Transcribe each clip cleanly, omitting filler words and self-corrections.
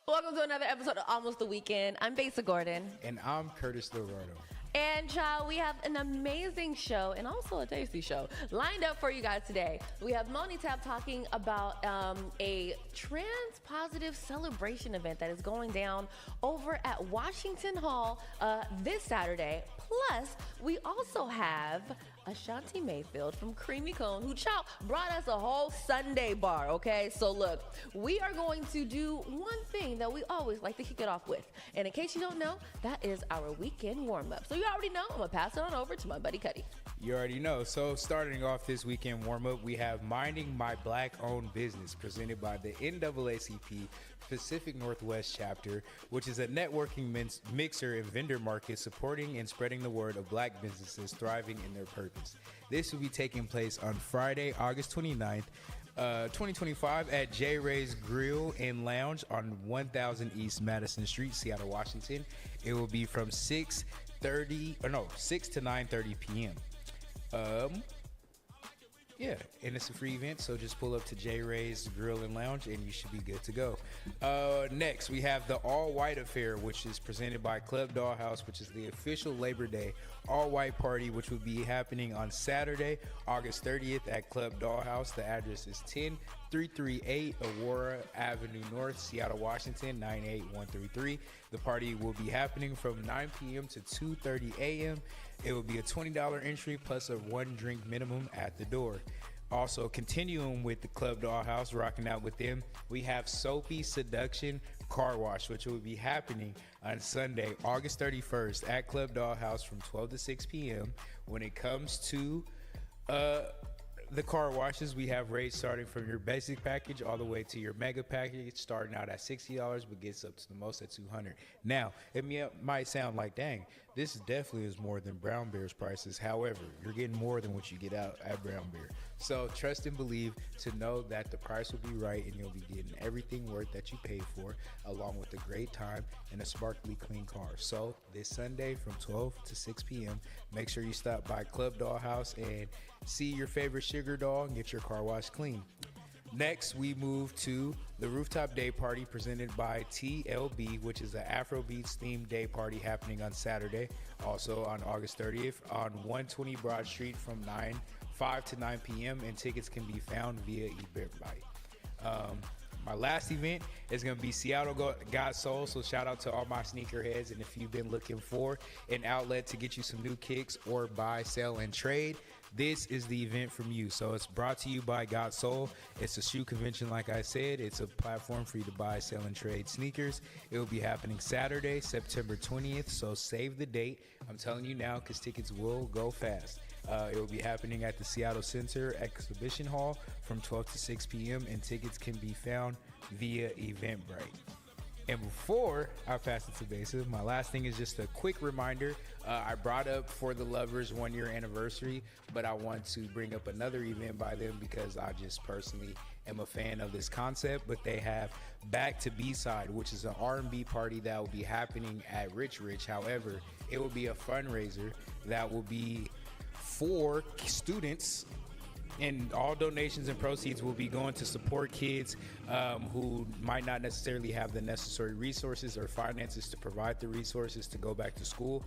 Welcome to another episode of Almost the Weekend. I'm Besa Gordon. And I'm Curtis Delgardo. And child, we have an amazing show and also a tasty show lined up for you guys today. We have Moni talking about a trans positive celebration event that is going down over at Washington Hall this Saturday. Plus, we also have Ashanti Mayfield from Creamy Cone, who brought us a whole sundae bar, okay? So look, we are going to do one thing that we always like to kick it off with. And in case you don't know, that is our weekend warm-up. So you already know, I'm gonna pass it on over to my buddy Cuddy. You already know. So starting off this weekend warm-up, we have Minding My Black-Owned Business, presented by the NAACP Pacific Northwest Chapter, which is a networking mixer and vendor market supporting and spreading the word of black businesses thriving in their purpose. This will be taking place on Friday, August 29th, 2025 at J. Ray's Grill and Lounge on 1000 East Madison Street, Seattle, Washington. It will be from 6 to 9:30 p.m. Yeah, and it's a free event, so just pull up to J. Ray's Grill and Lounge, and you should be good to go. Next, we have the All White Affair, which is presented by Club Dollhouse, which is the official Labor Day all-white party, which will be happening on Saturday, August 30th at Club Dollhouse. The address is 10338 Aurora Avenue North, Seattle, Washington, 98133. The party will be happening from 9 p.m. to 2:30 a.m. It will be a $20 entry plus a one drink minimum at the door. Also, continuing with the Club Dollhouse, rocking out with them, we have Soapy Seduction Car Wash, which will be happening on Sunday, August 31st at Club Dollhouse from 12 to 6 p.m. When it comes to the car washes, we have rates starting from your basic package all the way to your mega package, starting out at $60, but gets up to the most at $200. Now, it might sound like, dang, this definitely is more than Brown Bear's prices. However, you're getting more than what you get out at Brown Bear. So trust and believe to know that the price will be right and you'll be getting everything worth that you paid for, along with a great time and a sparkly clean car. So this Sunday from 12 to 6 p.m., make sure you stop by Club Dollhouse and see your favorite sugar doll and get your car washed clean. Next, we move to the Rooftop Day Party presented by TLB, which is an Afrobeats themed day party happening on Saturday, also on August 30th on 120 Broad Street from 5 to 9 p.m. and tickets can be found via Eventbrite. My last event is going to be Seattle Got Soul, so shout out to all my sneakerheads, and if you've been looking for an outlet to get you some new kicks or buy, sell, and trade, this is the event from you. So it's brought to you by Got Soul. It's a shoe convention, like I said. It's a platform for you to buy, sell, and trade sneakers. It will be happening Saturday, September 20th, so save the date. I'm telling you now because tickets will go fast. It will be happening at the Seattle Center Exhibition Hall from 12 to 6 p.m. and tickets can be found via Eventbrite. And before I pass it to Besa, my last thing is just a quick reminder. I brought up For the Lovers 1 year anniversary, but I want to bring up another event by them because I just personally am a fan of this concept. But they have Back to B-Side, which is an R&B party that will be happening at Rich Rich. However, it will be a fundraiser that will be for students, and all donations and proceeds will be going to support kids who might not necessarily have the necessary resources or finances to provide the resources to go back to school.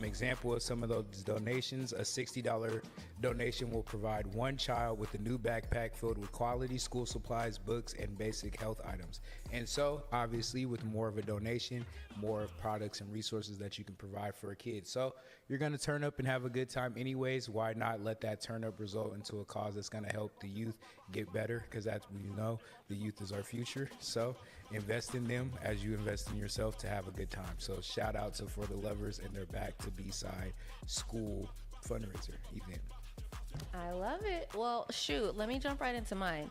Example of some of those donations, a $60 donation will provide one child with a new backpack filled with quality school supplies, books, and basic health items. And so, obviously, with more of a donation, more of products and resources that you can provide for a kid. So, you're going to turn up and have a good time anyways. Why not let that turn up result into a cause that's going to help the youth get better? Because that's, you know, the youth is our future. So invest in them as you invest in yourself to have a good time. So shout out to For the Lovers and their Back to B-Side school fundraiser event. I love it. Well, shoot, let me jump right into mine.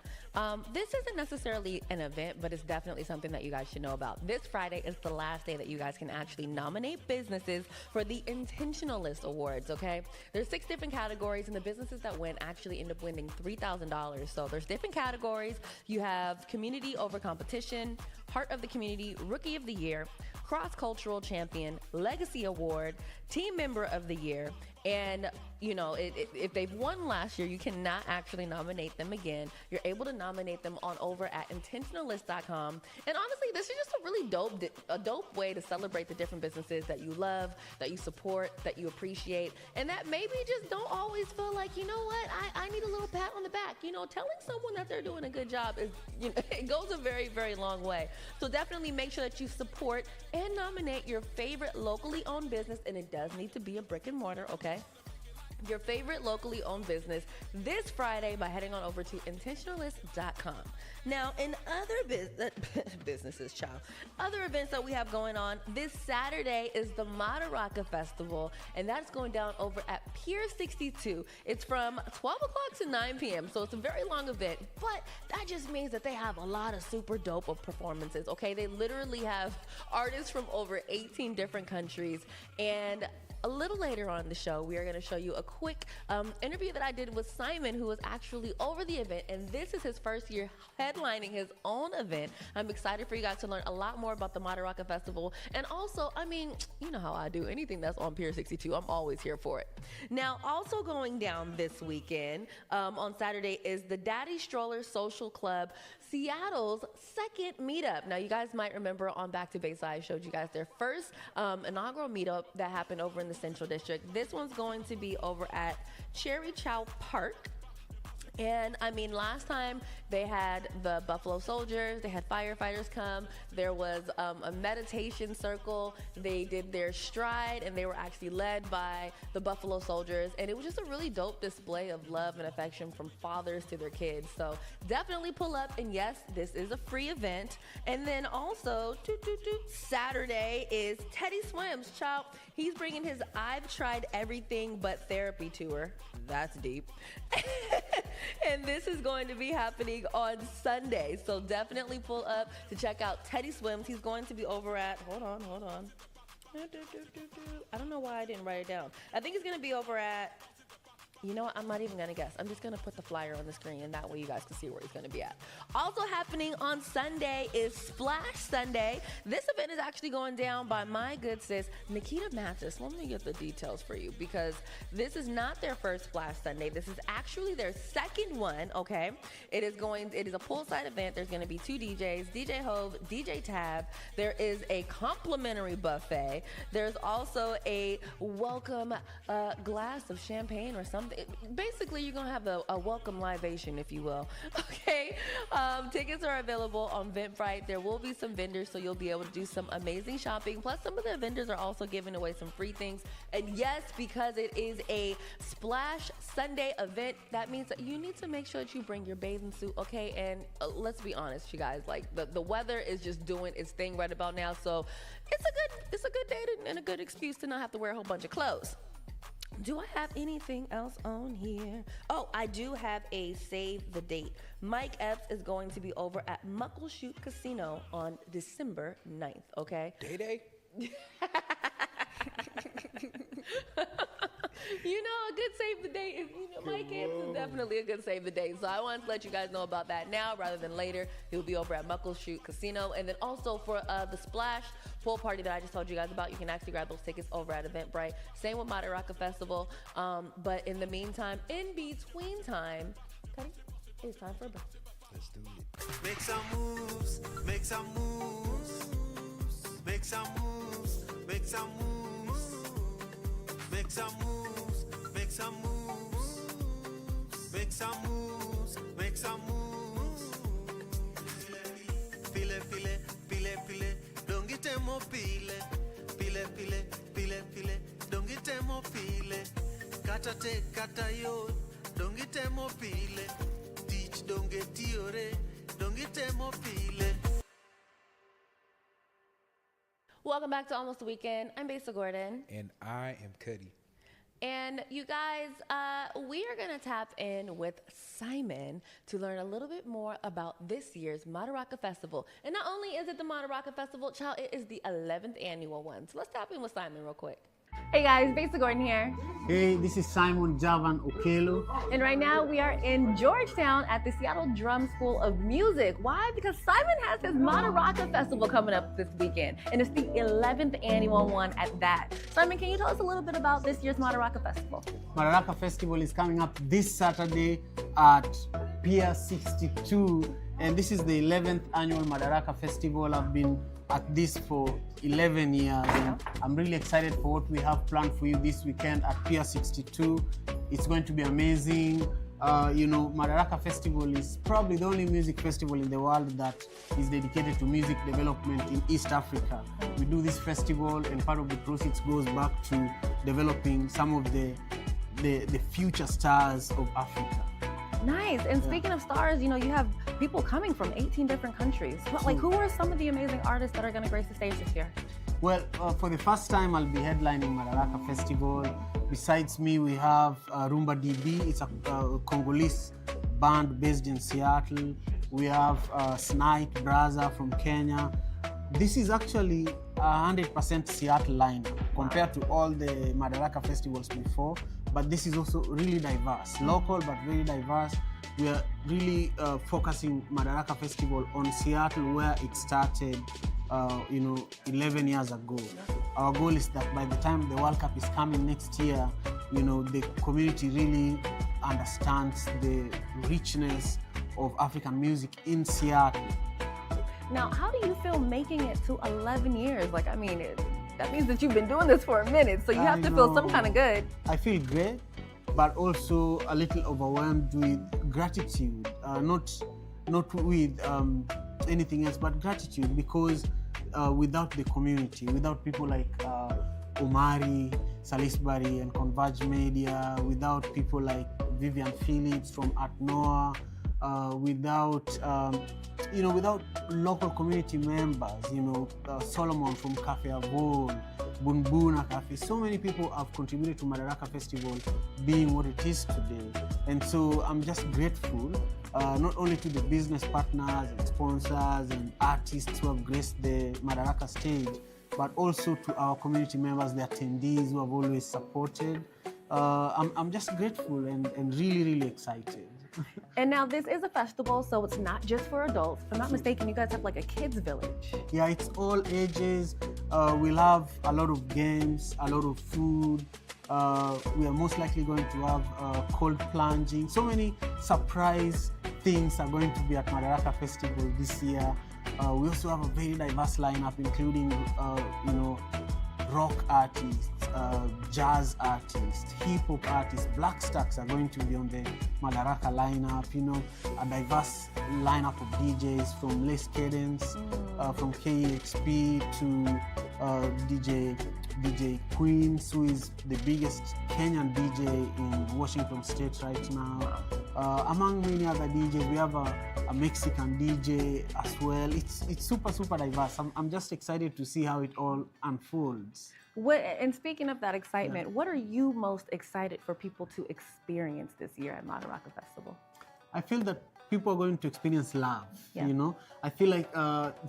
This isn't necessarily an event, but it's definitely something that you guys should know about. This Friday is the last day that you guys can actually nominate businesses for the Intentionalist Awards, okay? There's 6 different categories, and the businesses that win actually end up winning $3,000. So there's different categories. You have Community Over Competition, Heart of the Community, Rookie of the Year, Cross-Cultural Champion, Legacy Award, Team Member of the Year, and if they've won last year, you cannot actually nominate them again. You're able to nominate them on over at intentionalist.com. And honestly, this is just a really dope way to celebrate the different businesses that you love, that you support, that you appreciate, and that maybe just don't always feel like, you know what, I need a little pat on the back. Telling someone that they're doing a good job is, it goes a very, very long way. So definitely make sure that you support and nominate your favorite locally owned business, and it does need to be a brick and mortar, okay? Your favorite locally owned business this Friday by heading on over to intentionalist.com. Now, in other businesses, other events that we have going on, this Saturday is the Madaraka Festival, and that's going down over at Pier 62. It's from 12 o'clock to 9 p.m., so it's a very long event, but that just means that they have a lot of super dope performances, okay? They literally have artists from over 18 different countries, and a little later on in the show, we are going to show you a quick interview that I did with Simon, who was actually over the event, and this is his first year headlining his own event. I'm excited for you guys to learn a lot more about the Madaraka Festival, and also, I mean, you know how I do. Anything that's on Pier 62, I'm always here for it. Now, also going down this weekend, on Saturday, is the Daddy Stroller Social Club, Seattle's second meetup. Now, you guys might remember on Back to Besa, I showed you guys their first inaugural meetup that happened over in the Central District. This one's going to be over at Cherry Chow Park. And I mean, last time they had the Buffalo Soldiers, they had firefighters come, there was a meditation circle, they did their stride, and they were actually led by the Buffalo Soldiers, and it was just a really dope display of love and affection from fathers to their kids. So definitely pull up, and yes, this is a free event. And then also, Saturday is Teddy Swims, child. He's bringing his I've Tried Everything But Therapy tour. That's deep. And this is going to be happening on Sunday. So definitely pull up to check out Teddy Swims. He's going to be over at, hold on. I don't know why I didn't write it down. I think he's going to be over at, you know what, I'm not even going to guess. I'm just going to put the flyer on the screen, and that way you guys can see where he's going to be at. Also happening on Sunday is Splash Sunday. This event is actually going down by my good sis, Nikita Mathis. Let me get the details for you, because this is not their first Splash Sunday. This is actually their second one, okay? It is a poolside event. There's going to be 2 DJs, DJ Hove, DJ Tab. There is a complimentary buffet. There's also a welcome glass of champagne or something. Basically, you're going to have a welcome libation, if you will. Okay? Tickets are available on Eventbrite. There will be some vendors, so you'll be able to do some amazing shopping. Plus, some of the vendors are also giving away some free things. And yes, because it is a Splash Sunday event, that means that you need to make sure that you bring your bathing suit, okay? And let's be honest, you guys, like the weather is just doing its thing right about now. So it's a good day and a good excuse to not have to wear a whole bunch of clothes. Do I have anything else on here? Oh, I do have a save the date. Mike Epps is going to be over at Muckleshoot Casino on December 9th, okay? Day? You know, a good save the date is, Mike Epps is definitely a good save the date. So I wanted to let you guys know about that now rather than later. He'll be over at Muckleshoot Casino. And then also for the Splash pool party that I just told you guys about, you can actually grab those tickets over at Eventbrite. Same with Madaraka Festival. But in the meantime, in between time, Cuddy, it's time for a break. Let's do it. Make some moves, make some moves, make some moves, make some moves, make some moves, make some moves, make some moves, make some moves. Pile, pile, pile, pile, don't get them more pile, pile, pile, pile, pile, don't get them more pile. Kata te, kata yo, don't get them more pile. Teach, don't get tiore, don't get them more pile. Welcome back to Almost the Weekend. I'm Besa Gordon. And I am Cuddy. And you guys, we are going to tap in with Simon to learn a little bit more about this year's Madaraka Festival. And not only is it the Madaraka Festival, child, it is the 11th annual one. So let's tap in with Simon real quick. Hey guys, Besa Gordon here. Hey, this is Simon Javan Okelo. And right now we are in Georgetown at the Seattle Drum School of Music. Why? Because Simon has his Madaraka Festival coming up this weekend, and it's the 11th annual one at that. Simon, can you tell us a little bit about this year's Madaraka Festival? Madaraka Festival is coming up this Saturday at Pier 62, and this is the 11th annual Madaraka Festival. I've been at this for 11 years, and I'm really excited for what we have planned for you this weekend at Pier 62. It's going to be amazing. Madaraka Festival is probably the only music festival in the world that is dedicated to music development in East Africa. We do this festival, and part of the proceeds goes back to developing some of the future stars of Africa. Nice. And speaking of stars, you have people coming from 18 different countries. Like, who are some of the amazing artists that are going to grace the stage this year? Well, for the first time, I'll be headlining Madaraka Festival. Besides me, we have Rumba DB. It's a Congolese band based in Seattle. We have Snight Braza from Kenya. This is actually 100% Seattle lineup compared to all the Madaraka festivals before. But this is also really diverse, local but very diverse. We are really focusing Madaraka Festival on Seattle, where it started 11 years ago. Our goal is that by the time the World Cup is coming next year, the community really understands the richness of African music in Seattle. Now, how do you feel making it to 11 years? That means that you've been doing this for a minute, so you have to feel some kind of good. I feel great, but also a little overwhelmed with gratitude, not with anything else, but gratitude, because without the community, without people like Omari, Salisbury and Converge Media, without people like Vivian Phillips from Art Noah, without local community members, Solomon from Café Avon, Bunbuna Cafe. So many people have contributed to Madaraka Festival being what it is today. And so I'm just grateful, not only to the business partners and sponsors and artists who have graced the Madaraka stage, but also to our community members, the attendees who have always supported. I'm just grateful and really, really excited. And now this is a festival, so it's not just for adults. If I'm not mistaken, you guys have like a kids village. Yeah, it's all ages. We'll have a lot of games, a lot of food. We are most likely going to have cold plunging. So many surprise things are going to be at Madaraka Festival this year. We also have a very diverse lineup, including rock artists, jazz artists, hip-hop artists. Black Stacks are going to be on the Madaraka lineup, a diverse lineup of DJs from Les Cadence, from KEXP to DJ Queens, who is the biggest Kenyan DJ in Washington State right now. Among many other DJs, we have a Mexican DJ as well. It's super, super diverse. I'm just excited to see how it all unfolds. And speaking of that excitement, what are you most excited for people to experience this year at Madaraka Festival? I feel that people are going to experience love, Yeah. I feel like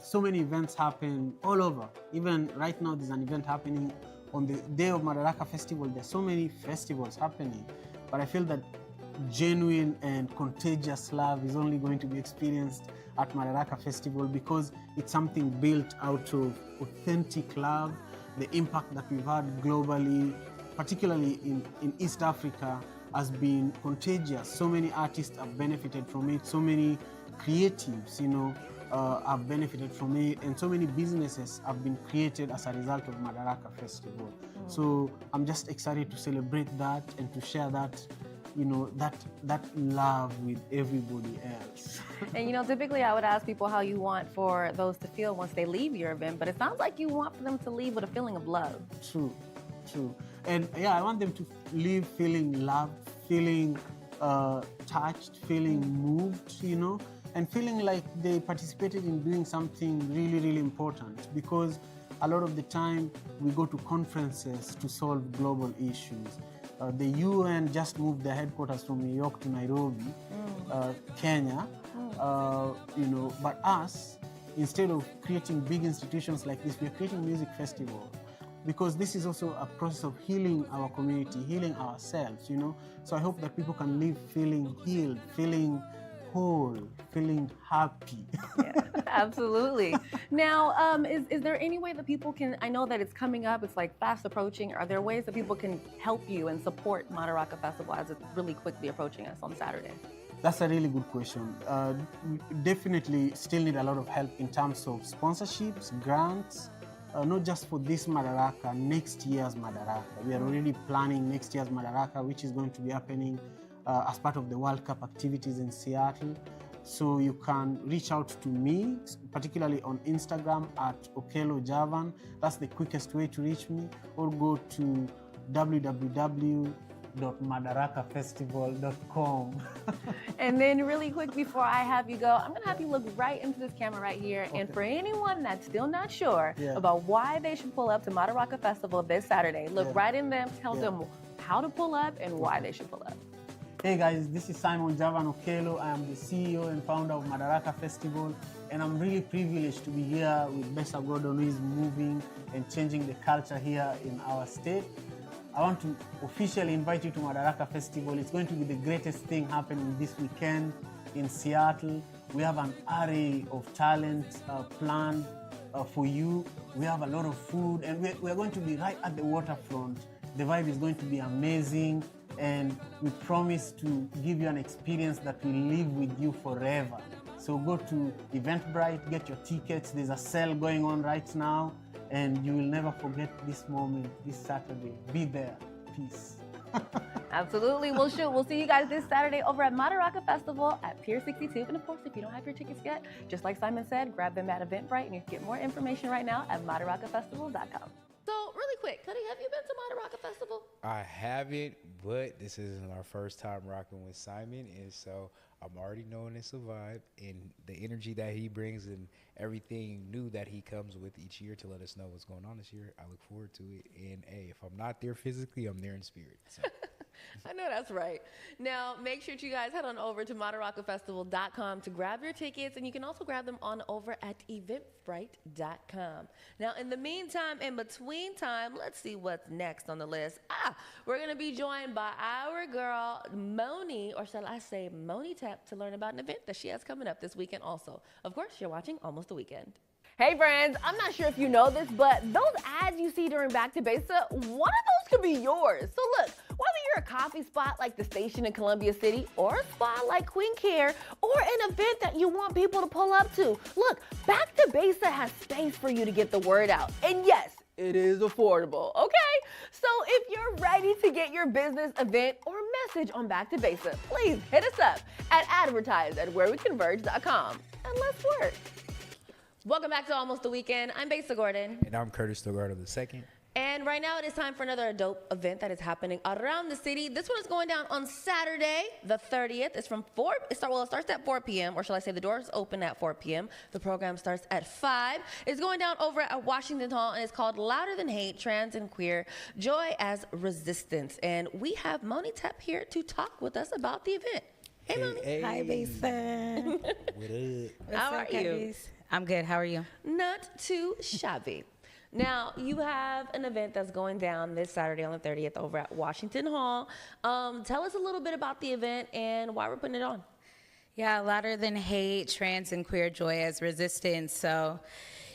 so many events happen all over. Even right now, there's an event happening on the day of Madaraka Festival. There's so many festivals happening, but I feel that genuine and contagious love is only going to be experienced at Madaraka Festival, because it's something built out of authentic love. The impact that we've had globally, particularly in East Africa, has been contagious. So many artists have benefited from it. So many creatives, have benefited from it. And so many businesses have been created as a result of Madaraka Festival. So I'm just excited to celebrate that and to share that, that love with everybody else. And typically I would ask people how you want for those to feel once they leave your event, but it sounds like you want for them to leave with a feeling of love. True. And yeah, I want them to leave feeling loved, feeling touched, feeling moved, and feeling like they participated in doing something really, really important. Because a lot of the time we go to conferences to solve global issues. The UN just moved their headquarters from New York to Nairobi, Kenya. But us, instead of creating big institutions like this, we're creating music festival. because this is also a process of healing our community, healing ourselves, you know. So I hope that people can live feeling healed, feeling whole, feeling happy. Yeah, absolutely. Now, is there any way that people can, I know that it's coming up, it's like fast approaching. Are there ways that people can help you and support Madaraka Festival as it's really quickly approaching us on Saturday? That's a really good question. We definitely still need a lot of help in terms of sponsorships, grants, not just for this Madaraka, next year's Madaraka. We are already planning next year's Madaraka, which is going to be happening as part of the World Cup activities in Seattle. So you can reach out to me, particularly on Instagram at Okelo Javan. That's the quickest way to reach me, or go to www.madarakafestival.com. And then really quick before I have you go, I'm gonna have you look right into this camera right here. Okay. And for anyone that's still not sure about why they should pull up to Madaraka Festival this Saturday, look right in them, tell them how to pull up and why they should pull up. Hey guys, this is Simon Javan Okelo. I am the CEO and founder of Madaraka Festival, and I'm really privileged to be here with Besa, who is moving and changing the culture here in our state. I want to officially invite you to Madaraka Festival. It's going to be the greatest thing happening this weekend in Seattle. We have an array of talent planned for you. We have a lot of food, and we're going to be right at the waterfront. The vibe is going to be amazing, and we promise to give you an experience that will live with you forever. So go to Eventbrite, get your tickets. There's a sale going on right now, and you will never forget this moment, this Saturday. Be there. Peace. Absolutely. Well, shoot, we'll see you guys this Saturday over at Madaraka Festival at Pier 62. And of course, if you don't have your tickets yet, just like Simon said, grab them at Eventbrite, and you can get more information right now at madarakafestival.com. So, really quick, Cuddy, have you been to Madaraka Festival? I haven't, but this isn't our first time rocking with Simon, and so I'm already knowing it's a vibe, and the energy that he brings and everything new that he comes with each year to let us know what's going on this year. I look forward to it, and hey, if I'm not there physically, I'm there in spirit. So. I know that's right. Now, make sure you guys head on over to madarakafestival.com to grab your tickets, and you can also grab them on over at eventbrite.com. Now, in the meantime, in between time, let's see what's next on the list. We're going to be joined by our girl, Moni, or shall I say Moni Tap, to learn about an event that she has coming up this weekend also. Of course, you're watching Almost the Weekend. Hey friends, I'm not sure if you know this, but those ads you see during Back to Besa, one of those could be yours. So look, whether you're a coffee spot like the station in Columbia City, or a spot like Queen Care, or an event that you want people to pull up to, look, Back to Besa has space for you to get the word out. And yes, it is affordable, okay? So if you're ready to get your business, event, or message on Back to Besa, please hit us up at advertise@whereweconverge.com and let's work. Welcome back to Almost the Weekend. I'm Besa Gordon. And I'm Curtis Delgardo II. And right now it is time for another dope event that is happening around the city. This one is going down on Saturday, the 30th. It's from 4, it starts at 4 p.m., or shall I say the doors open at 4 p.m. The program starts at 5. It's going down over at Washington Hall, and it's called Louder Than Hate, Trans and Queer, Joy as Resistance. And we have Moni Tap here to talk with us about the event. Hey, Moni. Hey. Hi, Besa. What up? How are you? I'm good. How are you? Not too shabby. Now, you have an event that's going down this Saturday on the 30th over at Washington Hall. Tell us a little bit about the event and why we're putting it on. Yeah, Louder Than Hate, Trans and Queer, Joy as Resistance. So,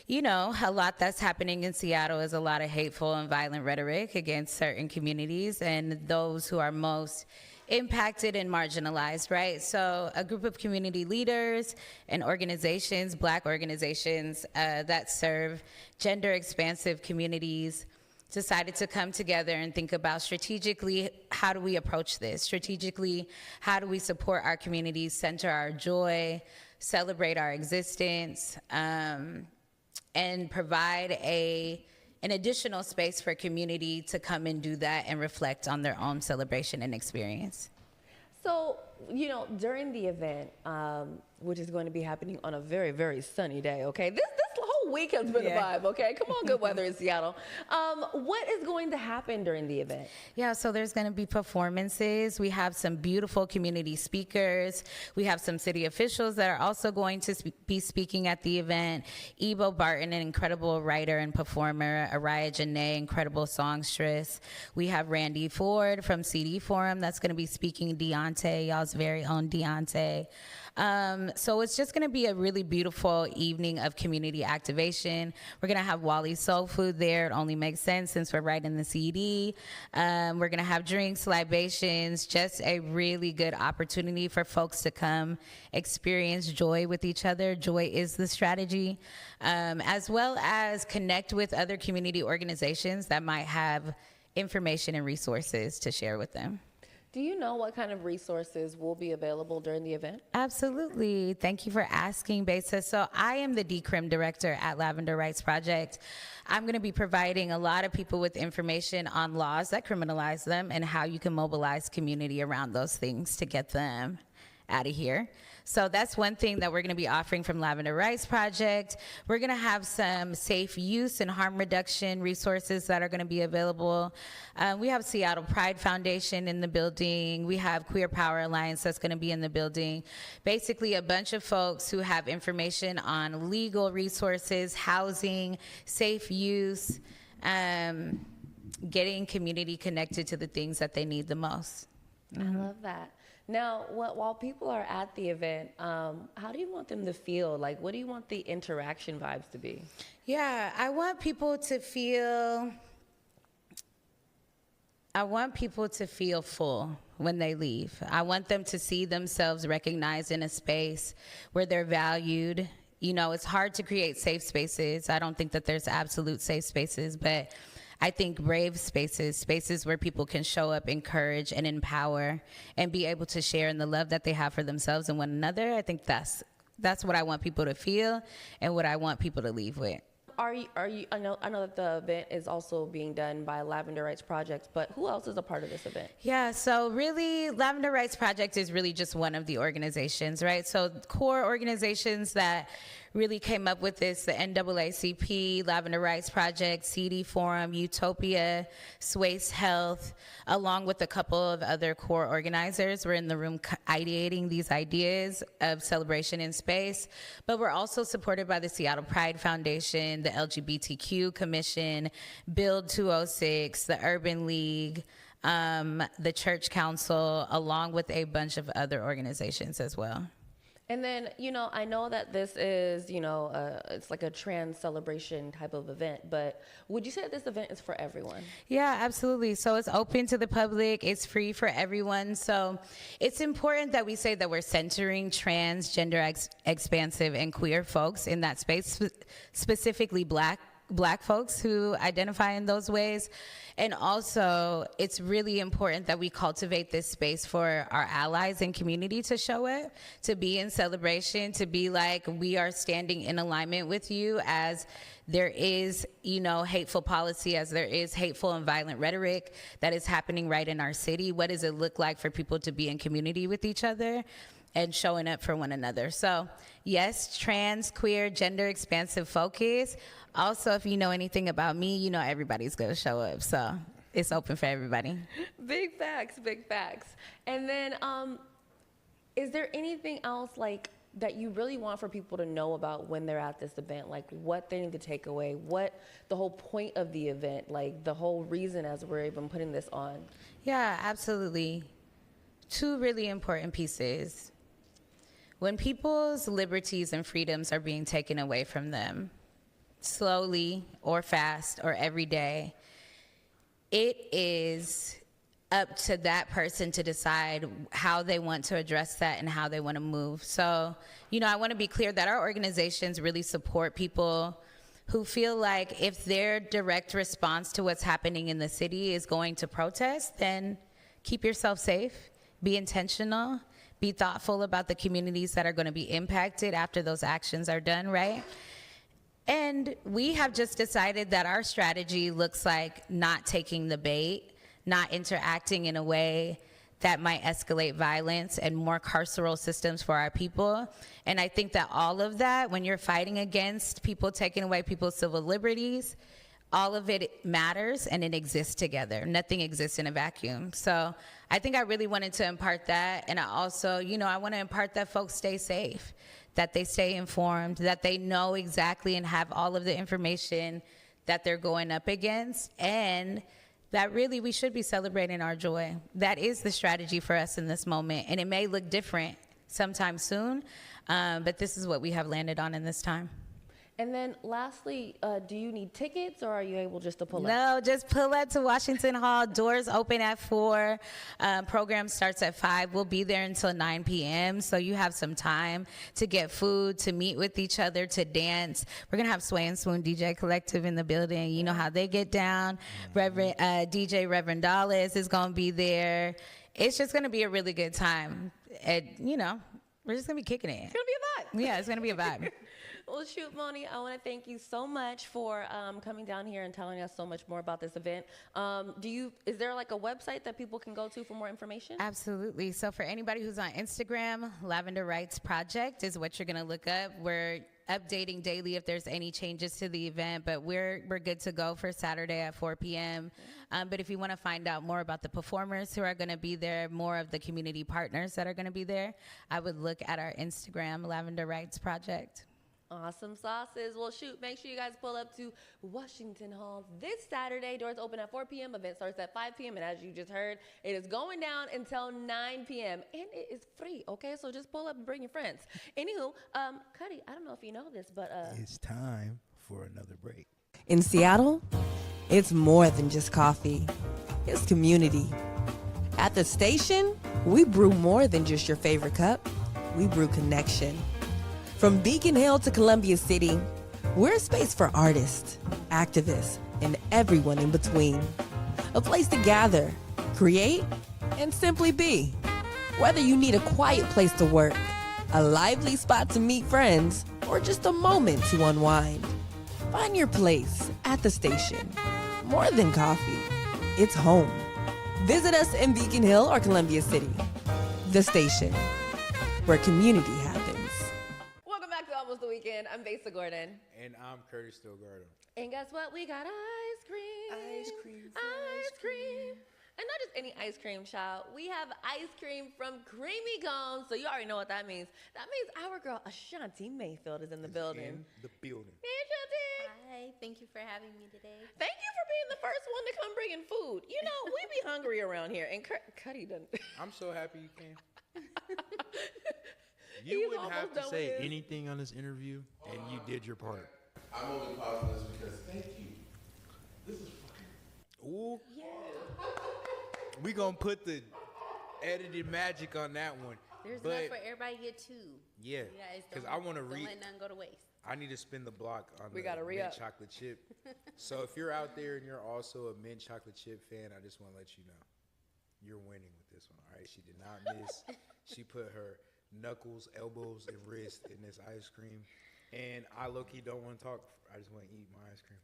you know, a lot that's happening in Seattle is a lot of hateful and violent rhetoric against certain communities and those who are most impacted and marginalized, right? So a group of community leaders and organizations, Black organizations that serve gender expansive communities, decided to come together and think about strategically, how do we approach this? Strategically, how do we support our communities, center our joy, celebrate our existence, and provide an additional space for community to come and do that and reflect on their own celebration and experience. So, you know, during the event, which is going to be happening on a very, very sunny day, okay? This whole whole week has been a vibe, okay? Come on, good weather in Seattle. What is going to happen during the event? Yeah, so there's going to be performances. We have some beautiful community speakers. We have some city officials that are also going to be speaking at the event. Ebo Barton, an incredible writer and performer. Araya Janae, incredible songstress. We have Randy Ford from CD Forum that's going to be speaking. Deontay, y'all's very own Deontay. So it's just going to be a really beautiful evening of community activation. We're going to have Wally Soul Food there. It only makes sense since we're right in the CD. We're going to have drinks, libations, just a really good opportunity for folks to come experience joy with each other. Joy is the strategy, as well as connect with other community organizations that might have information and resources to share with them. Do you know what kind of resources will be available during the event? Absolutely. Thank you for asking, Besa. So I am the DCRIM director at Lavender Rights Project. I'm going to be providing a lot of people with information on laws that criminalize them and how you can mobilize community around those things to get them out of here. So that's one thing that we're going to be offering from Lavender Rights Project. We're going to have some safe use and harm reduction resources that are going to be available. We have Seattle Pride Foundation in the building. We have Queer Power Alliance that's going to be in the building. Basically a bunch of folks who have information on legal resources, housing, safe use, getting community connected to the things that they need the most. I love that. Now, while people are at the event, how do you want them to feel? Like, what do you want the interaction vibes to be? Yeah, I want people to feel full when they leave. I want them to see themselves recognized in a space where they're valued. You know, it's hard to create safe spaces. I don't think that there's absolute safe spaces, but I think brave spaces where people can show up, encourage, and empower, and be able to share in the love that they have for themselves and one another. I think that's what I want people to feel and what I want people to leave with. Are you? I know that the event is also being done by Lavender Rights Project, but who else is a part of this event? Yeah, so really, Lavender Rights Project is really just one of the organizations, right? So core organizations that really came up with this, the NAACP, Lavender Rights Project, CD Forum, Utopia, Swace Health, along with a couple of other core organizers. We're in the room ideating these ideas of celebration in space, but we're also supported by the Seattle Pride Foundation, the LGBTQ Commission, Build 206, the Urban League, the Church Council, along with a bunch of other organizations as well. And then, I know that this is, it's like a trans celebration type of event, but would you say that this event is for everyone? Yeah, absolutely. So it's open to the public. It's free for everyone. So it's important that we say that we're centering trans, gender expansive, and queer folks in that space, specifically Black folks who identify in those ways. And also, it's really important that we cultivate this space for our allies and community to show up, to be in celebration, to be like, we are standing in alignment with you as there is, hateful policy, as there is hateful and violent rhetoric that is happening right in our city. What does it look like for people to be in community with each other and showing up for one another? So yes, trans, queer, gender expansive focus. Also, if you know anything about me, everybody's going to show up. So it's open for everybody. Big facts, big facts. And then is there anything else that you really want for people to know about when they're at this event? Like what they need to take away, what the whole point of the event, like the whole reason as we're even putting this on? Yeah, absolutely. Two really important pieces. When people's liberties and freedoms are being taken away from them, slowly or fast or every day, it is up to that person to decide how they want to address that and how they want to move. So, I want to be clear that our organizations really support people who feel like if their direct response to what's happening in the city is going to protest, then keep yourself safe, be intentional, be thoughtful about the communities that are going to be impacted after those actions are done, right? And we have just decided that our strategy looks like not taking the bait, not interacting in a way that might escalate violence and more carceral systems for our people. And I think that all of that, when you're fighting against people taking away people's civil liberties, all of it matters and it exists together. Nothing exists in a vacuum. So I think I really wanted to impart that. And I also, I want to impart that folks stay safe, that they stay informed, that they know exactly and have all of the information that they're going up against, and that really we should be celebrating our joy. That is the strategy for us in this moment. And it may look different sometime soon, but this is what we have landed on in this time. And then lastly, do you need tickets or are you able just to pull up? No, just pull up to Washington Hall. Doors open at 4. Program starts at 5. We'll be there until 9 p.m. So you have some time to get food, to meet with each other, to dance. We're going to have Sway and Swoon DJ Collective in the building. You know how they get down. DJ Reverend Dallas is going to be there. It's just going to be a really good time. And, we're just going to be kicking it. It's going to be a vibe. Yeah, it's going to be a vibe. Well, shoot, Moni, I want to thank you so much for coming down here and telling us so much more about this event. Is there like a website that people can go to for more information? Absolutely. So for anybody who's on Instagram, Lavender Rights Project is what you're going to look up. We're updating daily if there's any changes to the event, but we're good to go for Saturday at 4 p.m. But if you want to find out more about the performers who are going to be there, more of the community partners that are going to be there, I would look at our Instagram, Lavender Rights Project. Awesome sauces. Well, shoot, make sure you guys pull up to Washington Hall this Saturday. Doors open at 4 p.m. Event starts at 5 p.m. And as you just heard, it is going down until 9 p.m. And it is free, okay? So just pull up and bring your friends. Anywho, Cuddy, I don't know if you know this, but... It's time for another break. In Seattle, it's more than just coffee. It's community. At the station, we brew more than just your favorite cup. We brew connection. From Beacon Hill to Columbia City, we're a space for artists, activists, and everyone in between. A place to gather, create, and simply be. Whether you need a quiet place to work, a lively spot to meet friends, or just a moment to unwind, find your place at the station. More than coffee, it's home. Visit us in Beacon Hill or Columbia City. The station, where community happens. Welcome back to Almost the Weekend. I'm Besa Gordon. And I'm Curtis Delgardo. And guess what? We got ice cream. Ice cream. Ice cream. And not just any ice cream, child. We have ice cream from Creamy Cones. So you already know what that means. That means our girl Ashanti Mayfield is in the building. In the building. Hey, Ashanti. Hi, thank you for having me today. Thank you for being the first one to come bringing food. You know, we be hungry around here. And Cuddy done. I'm so happy you came. He's You wouldn't almost have done to with say his. anything on this interview, and you did your part. I'm only pausing this because thank you. This is fucking. Ooh. We gonna put the edited magic on that one. There's But enough for everybody to get two. yeah, You guys because don't- I want to don't read. let none go to waste. I need to spin the block on We the gotta mint re-up. chocolate chip. So if you're out there and you're also a mint chocolate chip fan, I just want to let you know you're winning with this one. All right, she did not miss. She put her knuckles, elbows, and wrist in this ice cream, and I low-key don't want to talk. I just want to eat my ice cream.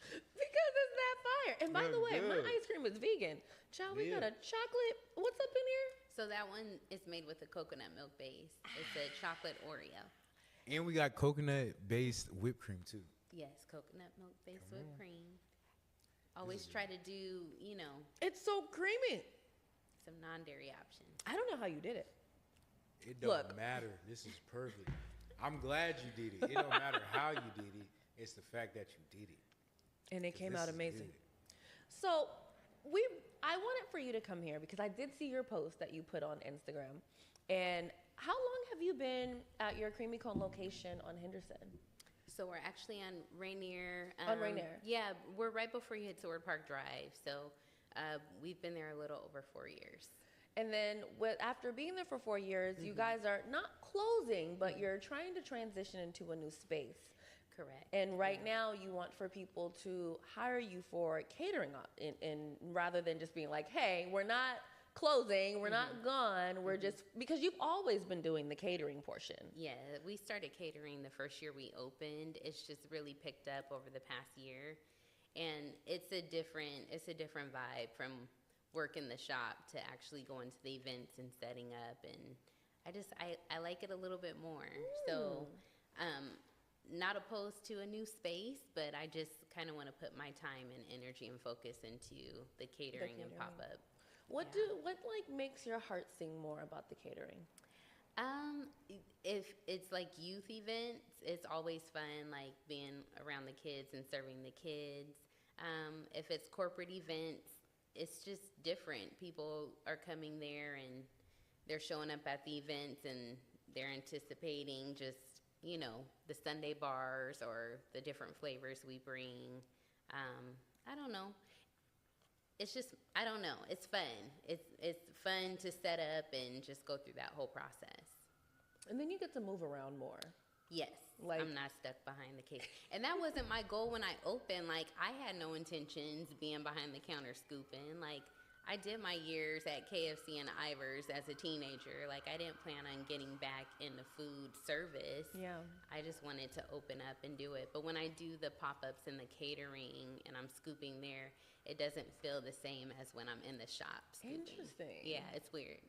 Because it's that fire. And by the way, my Good. ice cream is vegan. Child, we got Yeah. a chocolate. What's up in here? So that one is made with a coconut milk base. It's a chocolate Oreo. And we got coconut-based whipped cream too. Yes, coconut milk based whipped cream. Always try to do, It's so creamy. some non-dairy options. I don't know how you did it. It don't Look. matter. This is perfect. I'm glad you did it. It don't matter how you did it. It's the fact that you did it. And it 'Cause came this out is amazing. good. So I wanted for you to come here because I did see your post that you put on Instagram. And how long have you been at your Creamy Cone location on Henderson? So we're actually on Rainier. On Rainier. Yeah, we're right before you hit Seward Park Drive. So we've been there a little over 4 years. And then after being there for 4 years, you guys are not closing, but you're trying to transition into a new space. Correct. And right now, you want for people to hire you for catering, in rather than just being like, "Hey, we're not closing, we're not gone, we're just," because you've always been doing the catering portion. Yeah, we started catering the first year we opened. It's just really picked up over the past year, and it's a different vibe from work in the shop to actually going to the events and setting up, and I like it a little bit more. So not opposed to a new space, but I just kind of want to put my time and energy and focus into the catering and pop-up. What like makes your heart sing more about the catering? If it's like youth events, it's always fun, like being around the kids and serving the kids. If it's corporate events, it's just different. People are coming there and they're showing up at the events and they're anticipating just, you know, the sundae bars or the different flavors we bring. I don't know. It's just, I don't know. It's fun. It's fun to set up and just go through that whole process. And then you get to move around more. Yes, like, I'm not stuck behind the case. And that wasn't my goal when I opened. Like, I had no intentions being behind the counter scooping. Like, I did my years at KFC and Ivar's as a teenager. Like, I didn't plan on getting back into food service. Yeah. I just wanted to open up and do it. But when I do the pop-ups and the catering and I'm scooping there, it doesn't feel the same as when I'm in the shop scooping. Interesting. Yeah, it's weird.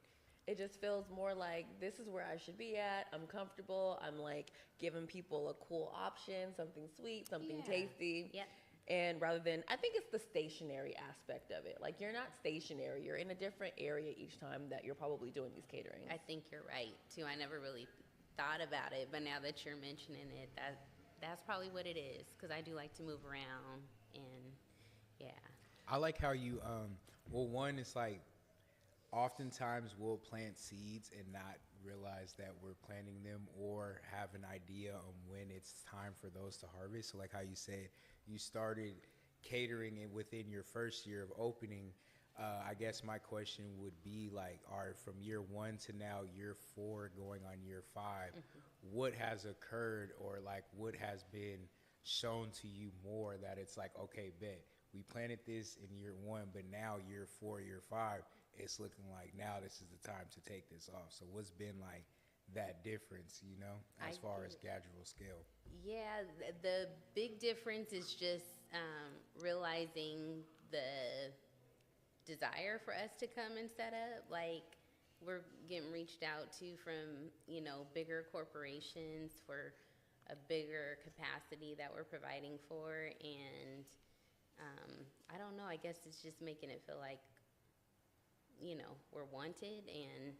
It just feels more like this is where I should be at. I'm comfortable. I'm like giving people a cool option, something sweet, something tasty. Yep. And rather than, I think it's the stationary aspect of it. Like, you're not stationary. You're in a different area each time that you're probably doing these caterings. I think you're right, too. I never really thought about it, but now that you're mentioning it, that's probably what it is, because I do like to move around, and, yeah. I like how you, well, one, it's like, oftentimes we'll plant seeds and not realize that we're planting them or have an idea on when it's time for those to harvest. So like how you said, you started catering it within your first year of opening. I guess my question would be like, all right, from year 1 to now, year 4, going on year 5, what has occurred or like what has been shown to you more that it's like, okay, bet, we planted this in year 1, but now year 4, year 5, it's looking like now this is the time to take this off. So what's been like that difference, you know, as far as gradual scale? Yeah, the big difference is just realizing the desire for us to come and set up. Like, we're getting reached out to from, you know, bigger corporations for a bigger capacity that we're providing for. And I don't know, I guess it's just making it feel like, you know, we're wanted, and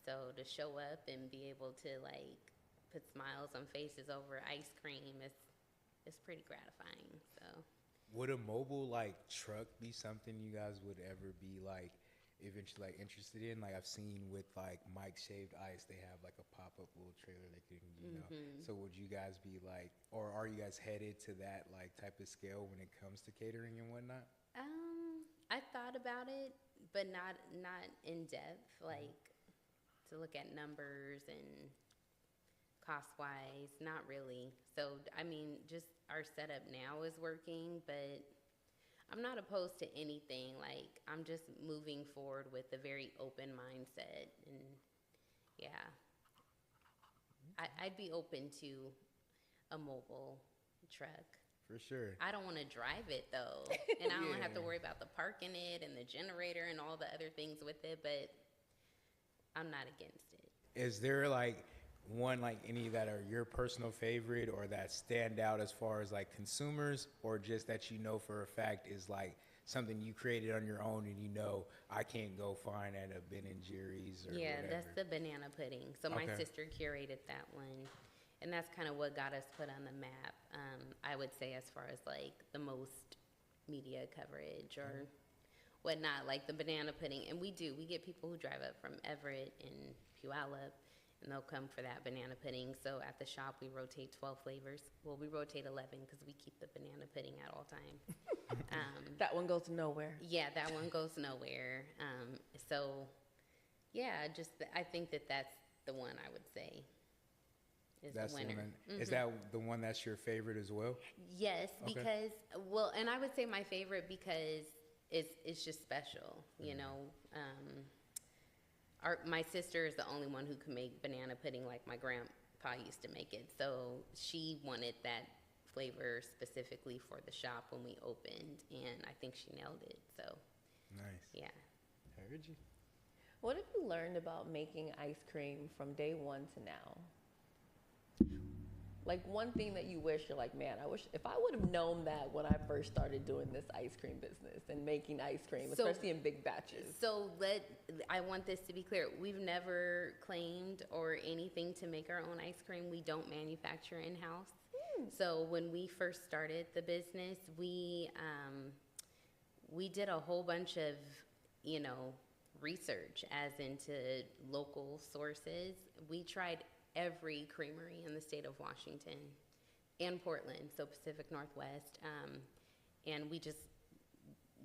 so to show up and be able to like put smiles on faces over ice cream is pretty gratifying. So would a mobile like truck be something you guys would ever be like eventually like interested in? Like I've seen with like Mike's Shaved Ice, they have like a pop-up little trailer they can, you know. So would you guys be like, or are you guys headed to that like type of scale when it comes to catering and whatnot? I thought about it, but not in depth, like to look at numbers and cost-wise, not really. So, I mean, just our setup now is working, but I'm not opposed to anything. Like, I'm just moving forward with a very open mindset, and yeah. I'd be open to a mobile truck. For sure. I don't want to drive it, though, and I don't have to worry about the parking it and the generator and all the other things with it, but I'm not against it. Is there like one, like any that are your personal favorite or that stand out as far as like consumers, or just that you know for a fact is like something you created on your own and you know I can't go find at a Ben and Jerry's or Yeah, whatever? that's the banana pudding. So my sister curated that one, and that's kind of what got us put on the map. I would say as far as like the most media coverage or whatnot, like the banana pudding. And we get people who drive up from Everett and Puyallup, and they'll come for that banana pudding. So at the shop, we rotate 12 flavors. Well, we rotate 11 because we keep the banana pudding at all times. That one goes nowhere. Yeah, that one goes nowhere. So, yeah, I think that's the one I would say is That's the winner. one. Is that the one that's your favorite as well? Yes, because, well, and I would say my favorite because it's just special, you know. My sister is the only one who can make banana pudding like my grandpa used to make it. So she wanted that flavor specifically for the shop when we opened, and I think she nailed it. So Nice. Yeah. I heard you. What have you learned about making ice cream from day one to now? Like one thing that you wish you're like, man, I wish if I would have known that when I first started doing this ice cream business and making ice cream, So- especially in big batches. So I want this to be clear. We've never claimed or anything to make our own ice cream. We don't manufacture in-house. So when we first started the business, we did a whole bunch of, research as into local sources. We tried every creamery in the state of Washington and Portland, so Pacific Northwest, and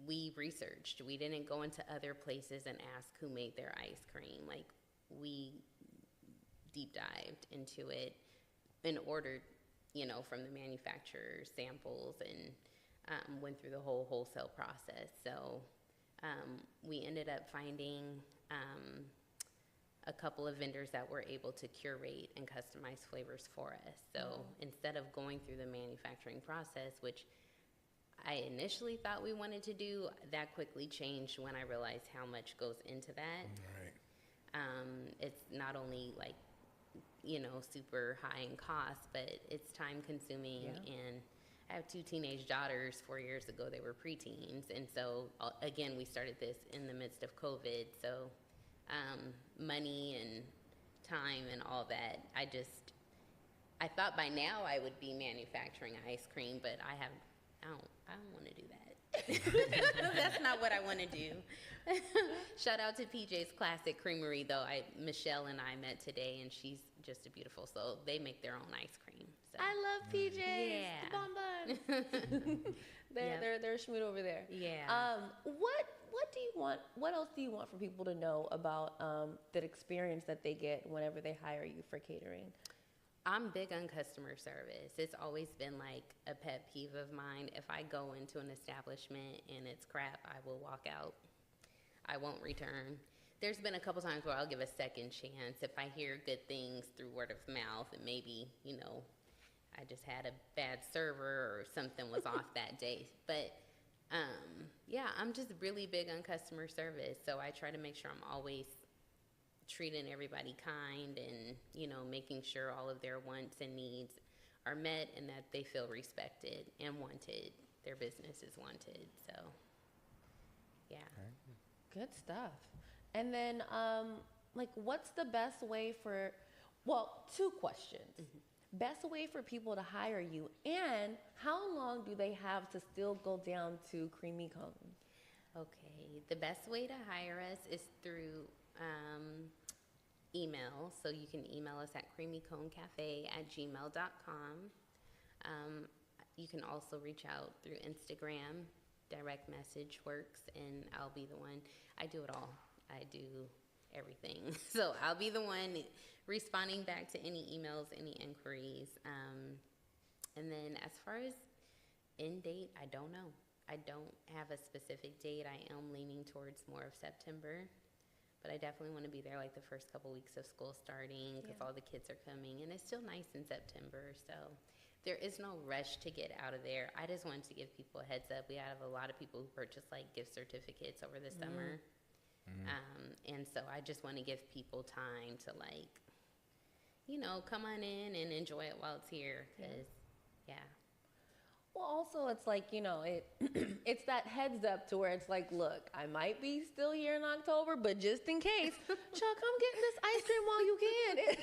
we researched. We didn't go into other places and ask who made their ice cream. Like, we deep dived into it and ordered, from the manufacturer samples and went through the whole wholesale process. So we ended up finding a couple of vendors that were able to curate and customize flavors for us. So instead of going through the manufacturing process, which I initially thought we wanted to do, that quickly changed when I realized how much goes into that. Right. It's not only like, super high in cost, but it's time consuming. Yeah. And I have 2 teenage daughters. 4 years ago, they were preteens. And so, again, we started this in the midst of COVID. So money and time and all that, I thought by now I would be manufacturing ice cream, but I don't want to do that. That's not what I want to do. Shout out to PJ's Classic Creamery, though. Michelle and I met today, and she's just a beautiful soul. They make their own ice cream. So. I love PJ's. Yeah. The bonbons. They're a schmoot over there. Yeah. What do you want? What else do you want for people to know about that experience that they get whenever they hire you for catering? I'm big on customer service. It's always been like a pet peeve of mine. If I go into an establishment and it's crap, I will walk out. I won't return. There's been a couple times where I'll give a second chance if I hear good things through word of mouth, and maybe, I just had a bad server or something was off that day. But yeah, I'm just really big on customer service. So I try to make sure I'm always treating everybody kind and, making sure all of their wants and needs are met and that they feel respected and wanted. Their business is wanted. So, yeah. Good stuff. And then, what's the best way for, 2 questions. Best way for people to hire you, and how long do they have to still go down to Creamy Cone? Okay. The best way to hire us is through email. So you can email us at creamyconecafe@gmail.com. You can also reach out through Instagram. Direct message works, and I'll be the one. I do it all. I do everything. So I'll be the one responding back to any emails, any inquiries. And then as far as end date, I don't know. I don't have a specific date. I am leaning towards more of September. But I definitely want to be there like the first couple weeks of school starting because all the kids are coming. And it's still nice in September. So there is no rush to get out of there. I just wanted to give people a heads up. We have a lot of people who purchase like gift certificates over the summer. And so I just want to give people time to come on in and enjoy it while it's here. Because, Well, also, it's like, it's that heads up to where it's like, look, I might be still here in October, but just in case, Chuck, come get this ice cream while you can.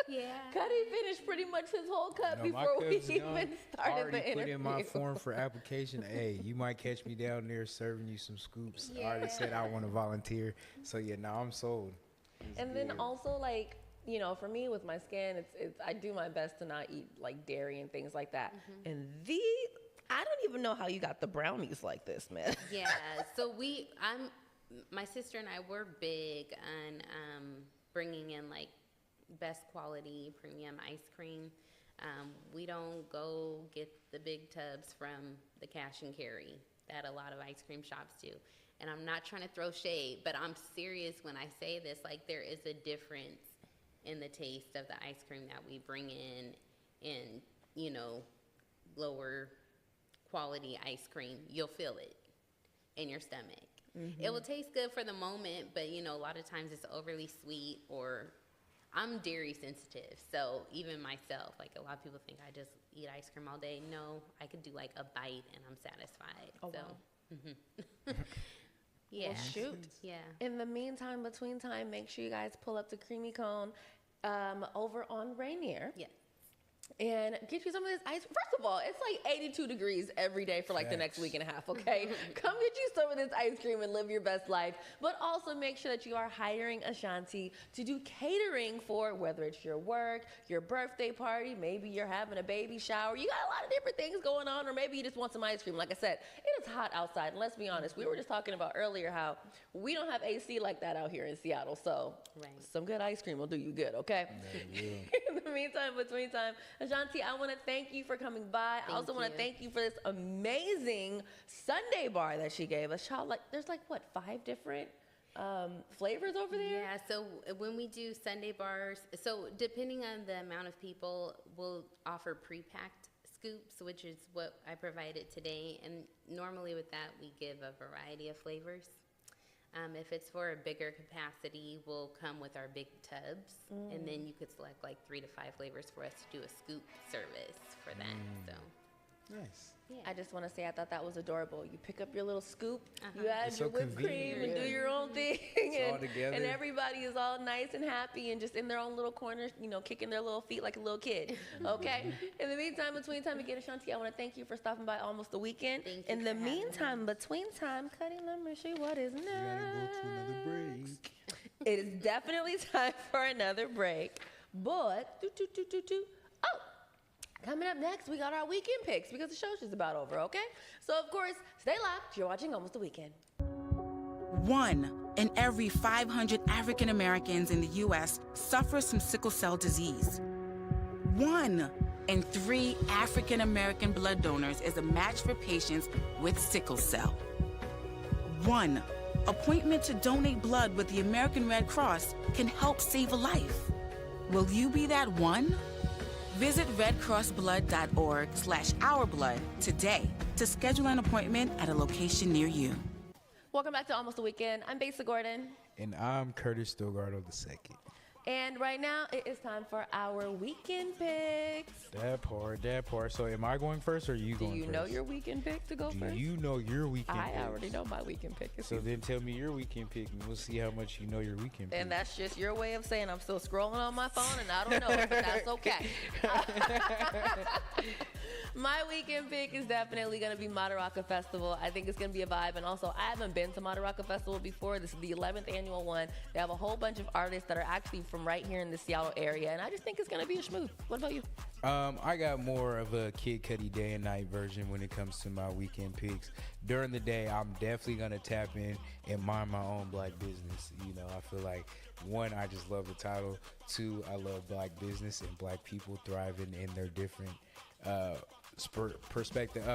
Yeah. Cuddy finished pretty much his whole cup No, my before we cup's even done. started I already the interview. put in my form for application. Hey, you might catch me down there serving you some scoops. I already said I want to volunteer. So yeah, now I'm sold. And then also, like, for me with my skin, it's I do my best to not eat like dairy and things like that. And I don't even know how you got the brownies like this, man. Yeah. So my sister and I were big on bringing in like best quality premium ice cream. We don't go get the big tubs from the cash and carry that a lot of ice cream shops do. And I'm not trying to throw shade, but I'm serious when I say this. Like, there is a difference in the taste of the ice cream that we bring in, lower quality ice cream. You'll feel it in your stomach. It will taste good for the moment, but you know, a lot of times it's overly sweet, or I'm dairy sensitive. So even myself, like a lot of people think I just eat ice cream all day. No, I could do like a bite and I'm satisfied. Oh, so, wow. yeah. Well, shoot. Yeah. In the meantime, between time, make sure you guys pull up to Creamy Cone over on Rainier. Yeah. And get you some of this ice. First of all, it's like 82 degrees every day for like the next week and a half, okay? Come get you some of this ice cream and live your best life. But also make sure that you are hiring Ashanti to do catering for whether it's your work, your birthday party, maybe you're having a baby shower. You got a lot of different things going on, or maybe you just want some ice cream. Like I said, it is hot outside. And let's be honest, we were just talking about earlier how we don't have AC like that out here in Seattle. So some good ice cream will do you good, okay? In the meantime, between time, Ashanti, I want to thank you for coming by. I also want to thank you for this amazing sundae bar that she gave us. Child, like, there's like, what, 5 different flavors over there? Yeah, so when we do sundae bars, so depending on the amount of people, we'll offer pre-packed scoops, which is what I provided today. And normally with that, we give a variety of flavors. If it's for a bigger capacity, we'll come with our big tubs, and then you could select like 3 to 5 flavors for us to do a scoop service for that. So Nice. yeah. I just want to say I thought that was adorable. You pick up your little scoop, you add It's your so whipped cream convenient. and do your own thing. all together. And everybody is all nice and happy and just in their own little corners, you know, kicking their little feet like a little kid. Okay? In the meantime, between time, again, Ashanti, I want to thank you for stopping by almost the weekend. Thank you In for the having me. meantime, between time, Cuddy, let me see what is next. We gotta go to another break. It is definitely time for another break. But, oh, coming up next, we got our weekend picks because the show's just about over, okay? So, of course, stay locked. You're watching Almost the Weekend. 1 in every 500 African Americans in the U.S. suffers from sickle cell disease. 1 in 3 African American blood donors is a match for patients with sickle cell. 1 appointment to donate blood with the American Red Cross can help save a life. Will you be that one? Visit redcrossblood.org/ourblood today to schedule an appointment at a location near you. Welcome back to Almost the Weekend. I'm Besa Gordon. And I'm Curtis Delgardo II. And right now, it is time for our weekend picks. That part. So am I going first or are you Do going you first? know your weekend pick to go Do first? you know your weekend I picks? already know my weekend pick. So then tell me your weekend pick and we'll see how much you know your weekend pick. And that's just your way of saying I'm still scrolling on my phone and I don't know, but that's okay. My weekend pick is definitely going to be Madaraka Festival. I think it's going to be a vibe. And also, I haven't been to Madaraka Festival before. This is the 11th annual one. They have a whole bunch of artists that are actually from right here in the Seattle area. And I just think it's going to be a schmooze. What about you? I got more of a Kid Cudi day and night version when it comes to my weekend picks. During the day, I'm definitely going to tap in and mind my own black business. You know, I feel like, 1, I just love the title. 2, I love black business and black people thriving in their different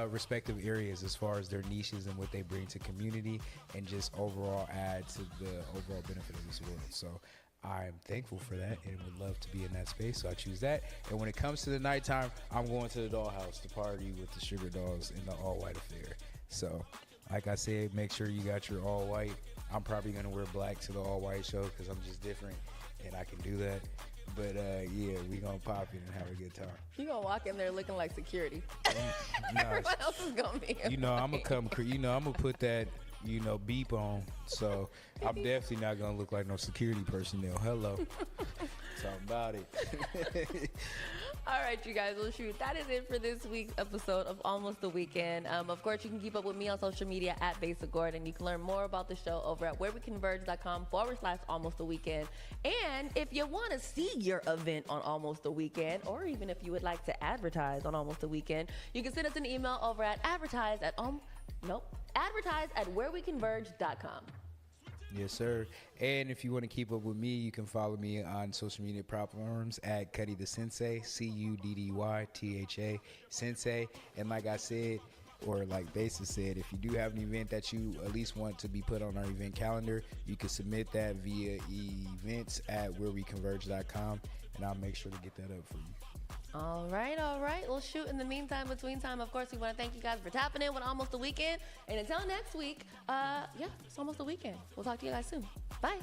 respective areas as far as their niches and what they bring to community and just overall add to the overall benefit of this world. So I'm thankful for that and would love to be in that space, so I choose that. And when it comes to the nighttime, I'm going to the dollhouse to party with the Sugar Dolls in the all-white affair. So like I said, make sure you got your all-white. I'm probably going to wear black to the all-white show because I'm just different and I can do that. But yeah, we gonna pop in and have a good time. You gonna walk in there looking like security. No, Everyone else is gonna be. you know, I'm gonna put that, beep on. So I'm definitely not gonna look like no security personnel. Hello. Talk about it. All right, you guys. Well, shoot, that is it for this week's episode of Almost the Weekend. Of course, you can keep up with me on social media at Besa Gordon. You can learn more about the show over at whereweconverge.com/Almost the Weekend. And if you want to see your event on Almost the Weekend, or even if you would like to advertise on Almost the Weekend, you can send us an email over at advertise at whereweconverge.com. Yes, sir. And if you want to keep up with me, you can follow me on social media platforms at Cuddy the Sensei, CUDDYTHA Sensei. And like I said, or like Besa said, if you do have an event that you at least want to be put on our event calendar, you can submit that via events@whereweconverge.com, and I'll make sure to get that up for you. All right. Well, shoot, in the meantime, between time, of course, we want to thank you guys for tapping in with Almost the Weekend. And until next week, it's almost the weekend. We'll talk to you guys soon. Bye.